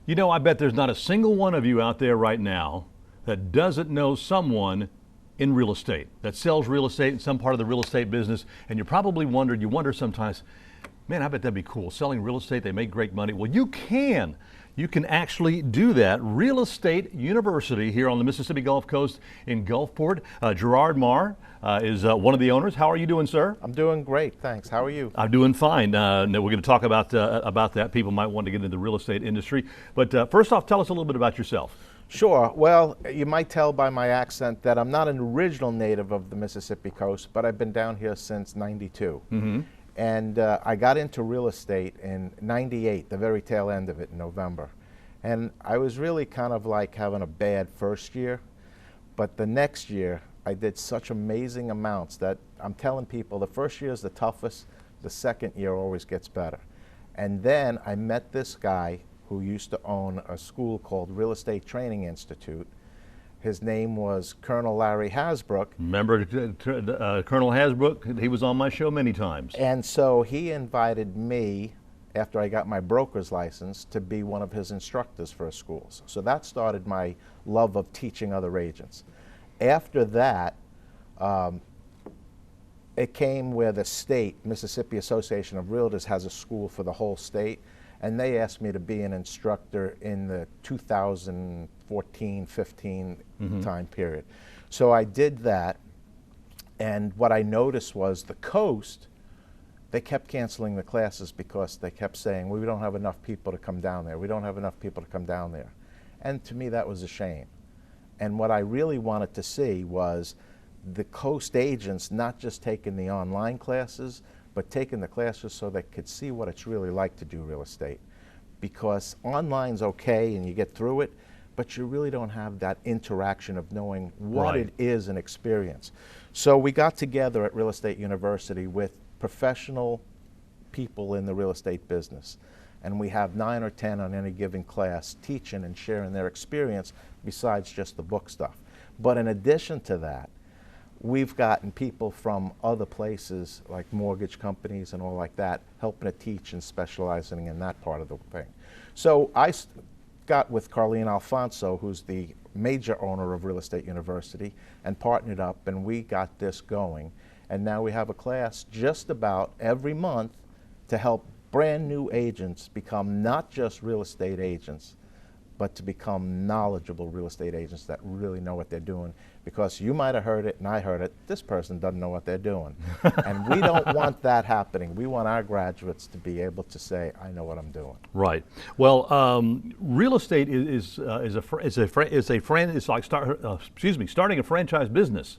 You know, I bet there's not a single one of you out there right now that doesn't know someone in real estate, that sells real estate in some part of the real estate business. And you probably wondered, you wonder sometimes, man, I bet that'd be cool. Selling real estate, they make great money. Well, you can. You can actually do that. Real Estate University here on the Mississippi Gulf Coast in Gulfport. Gerard Marr is one of the owners. How are you doing, sir? I'm doing great, thanks. How are you? I'm doing fine. We're going to talk about that. People might want to get into the real estate industry. But first off, tell us a little bit about yourself. Sure. Well, you might tell by my accent that I'm not an original native of the Mississippi coast, but I've been down here since '92. Mm-hmm. And I got into real estate in '98, the very tail end of it in November. And I was really kind of like having a bad first year. But the next year, I did such amazing amounts that I'm telling people the first year is the toughest, the second year always gets better. And then I met this guy who used to own a school called Real Estate Training Institute. His name was Colonel Larry Hasbrook. Remember Colonel Hasbrook? He was on my show many times. And so he invited me, after I got my broker's license, to be one of his instructors for his schools. So that started my love of teaching other agents. After that, it came where the state, Mississippi Association of Realtors, has a school for the whole state. And they asked me to be an instructor in the 2014-15 time period. So I did that, and what I noticed was the coast, they kept canceling the classes because they kept saying, well, we don't have enough people to come down there. We don't have enough people to come down there. And to me, that was a shame. And what I really wanted to see was the coast agents not just taking the online classes, but taking the classes so they could see what it's really like to do real estate. Because online's okay and you get through it, but you really don't have that interaction of knowing what it is and experience. So we got together at Real Estate University with professional people in the real estate business. And we have 9 or 10 on any given class teaching and sharing their experience besides just the book stuff. But in addition to that, we've gotten people from other places like mortgage companies and all like that helping to teach and specializing in that part of the thing. So I got with Carlene Alfonso, who's the major owner of Real Estate University, and partnered up, and we got this going. And now we have a class just about every month to help brand new agents become not just real estate agents, but to become knowledgeable real estate agents that really know what they're doing. Because you might have heard it and I heard it, this person doesn't know what they're doing. And we don't want that happening. We want our graduates to be able to say, I know what I'm doing. Right. Well, real estate is like starting a franchise business.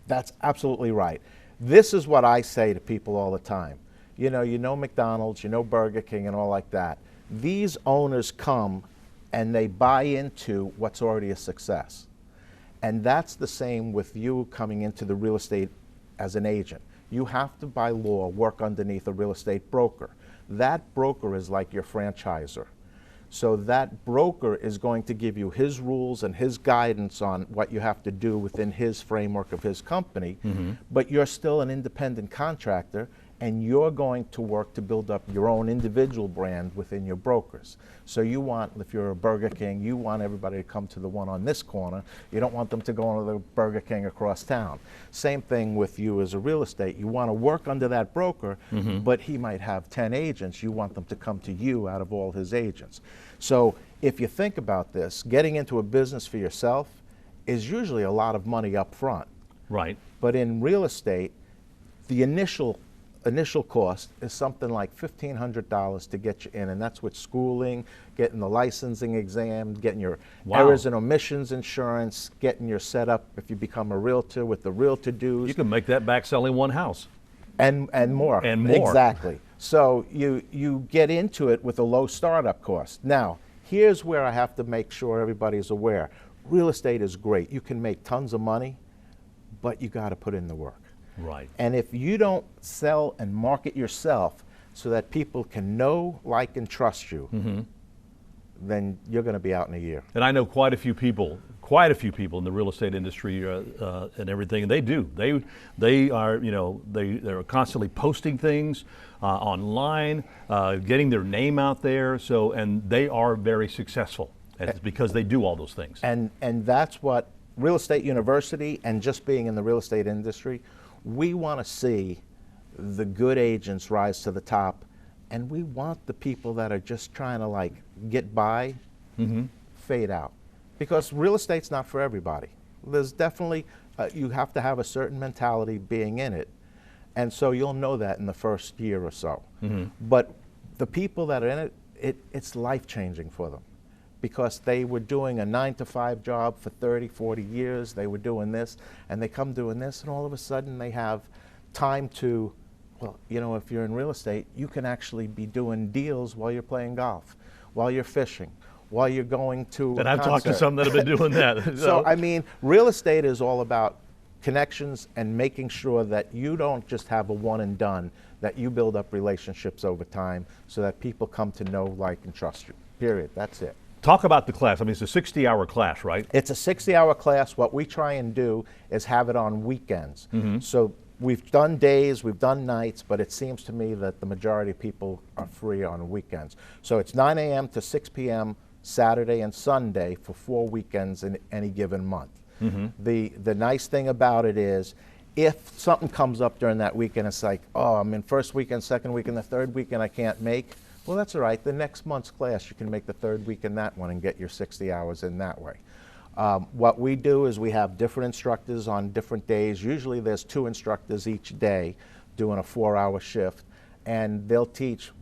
That's absolutely right. This is what I say to people all the time. You know McDonald's, you know Burger King and all like that. These owners come and they buy into what's already a success. And that's the same with you coming into the real estate as an agent. You have to, by law, work underneath a real estate broker. That broker is like your franchisor. So that broker is going to give you his rules and his guidance on what you have to do within his framework of his company, but you're still an independent contractor, and you're going to work to build up your own individual brand within your brokers. So you want, if you're a Burger King, you want everybody to come to the one on this corner. You don't want them to go to the Burger King across town. Same thing with you as a real estate. You want to work under that broker, but he might have 10 agents. You want them to come to you out of all his agents. So if you think about this, getting into a business for yourself is usually a lot of money up front. Right. But in real estate, the initial cost is something like $1,500 to get you in, and that's with schooling, getting the licensing exam, getting your errors and omissions insurance, getting your setup if you become a realtor with the realtor dues. You can make that back selling one house. And more. And more. Exactly. So you get into it with a low startup cost. Now, here's where I have to make sure everybody's aware. Real estate is great. You can make tons of money, but you got to put in the work. Right. And if you don't sell and market yourself so that people can know, like, and trust you, then you're going to be out in a year. And I know quite a few people in the real estate industry and everything. And they do. They are, you know, they're constantly posting things online, getting their name out there. So, and they are very successful. And it's because they do all those things. And that's what Real Estate University, and just being in the real estate industry, we want to see the good agents rise to the top, and we want the people that are just trying to like get by fade out, because real estate's not for everybody. There's definitely you have to have a certain mentality being in it, and so you'll know that in the first year or so. But the people that are in it, it's life-changing for them, because they were doing a 9-to-5 job for 30, 40 years. They were doing this, and they come doing this, and all of a sudden they have time to, well, you know, if you're in real estate, you can actually be doing deals while you're playing golf, while you're fishing, while you're going to And I've talked to some that have been doing that. So, I mean, real estate is all about connections and making sure that you don't just have a one and done, that you build up relationships over time so that people come to know, like, and trust you, period. That's it. Talk about the class. I mean, it's a 60-hour class, right? It's a 60-hour class. What we try and do is have it on weekends. So we've done days, we've done nights, but it seems to me that the majority of people are free on weekends. So it's 9 a.m. to 6 p.m. Saturday and Sunday for 4 weekends in any given month. The nice thing about it is, if something comes up during that weekend, it's like, oh, I'm in first weekend, second weekend, the third weekend I can't make. Well, that's all right. The next month's class, you can make the third week in that one and get your 60 hours in that way. What we do is we have different instructors on different days. Usually there's 2 instructors each day doing a 4-hour shift, and they'll teach.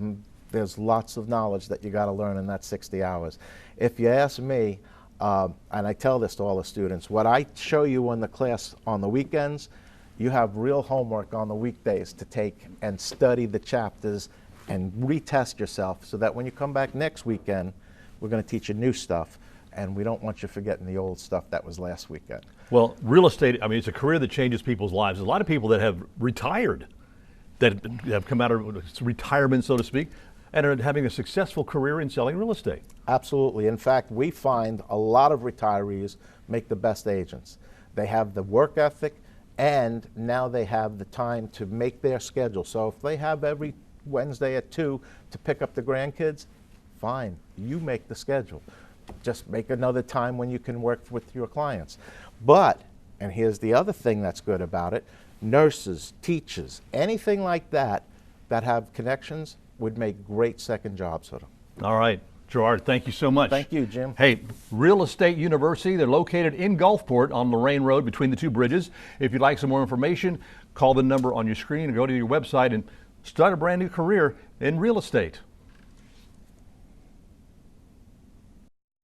There's lots of knowledge that you got to learn in that 60 hours. If you ask me, and I tell this to all the students, what I show you in the class on the weekends, you have real homework on the weekdays to take and study the chapters and retest yourself, so that when you come back next weekend, we're going to teach you new stuff, and we don't want you forgetting the old stuff that was last weekend. Well, real estate, I mean, it's a career that changes people's lives. There's a lot of people that have retired, that have come out of retirement, so to speak, and are having a successful career in selling real estate. Absolutely. In fact, we find a lot of retirees make the best agents. They have the work ethic, and now they have the time to make their schedule. So if they have every Wednesday at 2 to pick up the grandkids, fine, you make the schedule. Just make another time when you can work with your clients. But, and here's the other thing that's good about it, nurses, teachers, anything like that that have connections would make great second jobs for them. All right, Gerard, thank you so much. Thank you, Jim. Hey, Real Estate University, they're located in Gulfport on Lorraine Road between the 2 bridges. If you'd like some more information, call the number on your screen or go to your website and start a brand new career in real estate.